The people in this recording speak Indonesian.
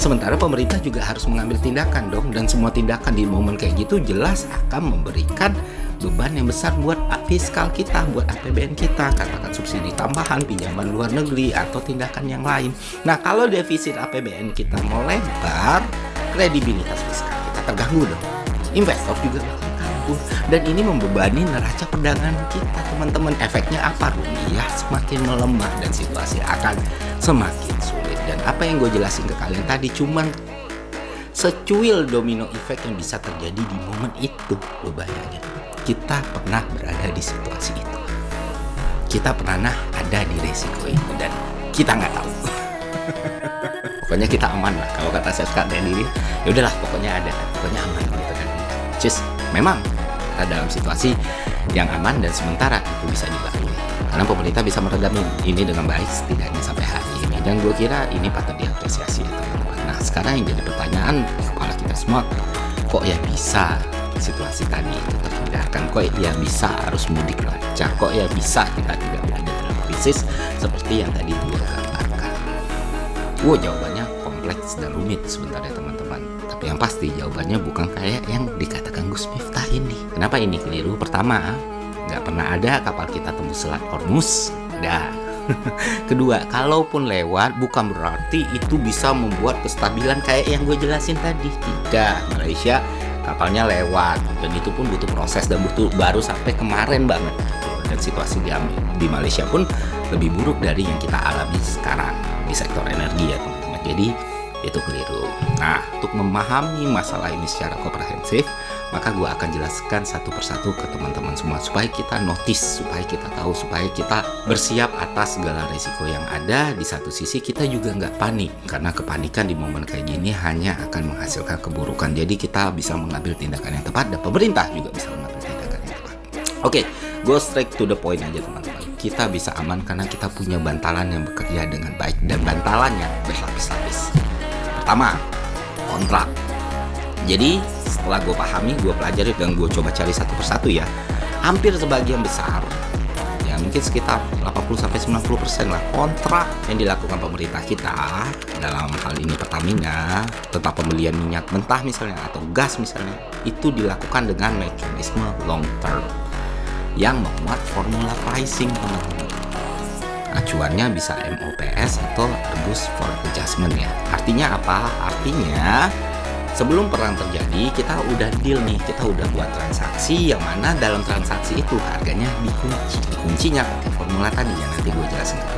Sementara pemerintah juga harus mengambil tindakan dong, dan semua tindakan di momen kayak gitu jelas akan memberikan beban yang besar buat fiskal kita, buat APBN kita, katakan subsidi tambahan, pinjaman luar negeri, atau tindakan yang lain. Nah, kalau defisit APBN kita mau lebar, kredibilitas fiskal kita terganggu dong. Investor juga bakal kabur, dan ini membebani neraca perdagangan kita, teman-teman. Efeknya apa? Rupiah semakin melemah dan situasi akan semakin sulit. Dan apa yang gue jelasin ke kalian tadi cuman secuil domino effect yang bisa terjadi di momen itu. Lo bayangin, kita pernah berada di situasi itu, kita pernah ada di resiko itu, dan kita nggak tahu. Pokoknya kita aman lah, kalau kata saya sekarang diri, ya udahlah, pokoknya aman gitu kan. Just memang kita dalam situasi yang aman dan sementara itu bisa dilalui, karena pemerintah bisa meredam ini dengan baik setidaknya sampai hari ini, dan gue kira ini patut diapresiasi ya teman-teman. Nah, sekarang yang jadi pertanyaan kepala kita semua, kok ya bisa situasi tadi itu terhindarkan, kok ya bisa arus mudik lancar, kok ya bisa kita tidak berada dalam krisis seperti yang tadi gue gambarkan. Jawabannya kompleks dan rumit sebenarnya teman-teman, tapi yang pasti jawabannya bukan kayak yang dikatakan Gus Miftah ini. Kenapa ini keliru? Pertama, nggak pernah ada kapal kita tembus Selat Hormuz. Kedua, kalaupun lewat bukan berarti itu bisa membuat kestabilan kayak yang gue jelasin tadi. Tidak, Malaysia kapalnya lewat, dan itu pun butuh proses dan butuh baru sampai kemarin banget. Dan situasi di Malaysia pun lebih buruk dari yang kita alami sekarang di sektor energi ya teman-teman. Jadi itu keliru. Nah, untuk memahami masalah ini secara komprehensif, maka gue akan jelaskan satu persatu ke teman-teman semua supaya kita notice, supaya kita tahu, supaya kita bersiap atas segala resiko yang ada. Di satu sisi kita juga nggak panik, karena kepanikan di momen kayak gini hanya akan menghasilkan keburukan. Jadi kita bisa mengambil tindakan yang tepat, dan pemerintah juga bisa mengambil tindakan yang tepat. Oke, go straight to the point aja teman-teman. Kita bisa aman karena kita punya bantalan yang bekerja dengan baik, dan bantalannya berlapis-lapis. Pertama, kontrak. Jadi setelah gue pahami, gue pelajari, dan gue coba cari satu persatu ya, hampir sebagian besar, ya mungkin sekitar 80-90% lah, kontrak yang dilakukan pemerintah kita dalam hal ini Pertamina tentang pembelian minyak mentah misalnya atau gas misalnya, itu dilakukan dengan mekanisme long term yang memuat formula pricing teman-teman. Acuannya bisa MOPS atau Argus for Adjustment ya. Artinya apa? Artinya sebelum perang terjadi kita udah deal nih, kita udah buat transaksi yang mana dalam transaksi itu harganya dikunci. Dikuncinya pakai formula tadi yang nanti gue jelasin ke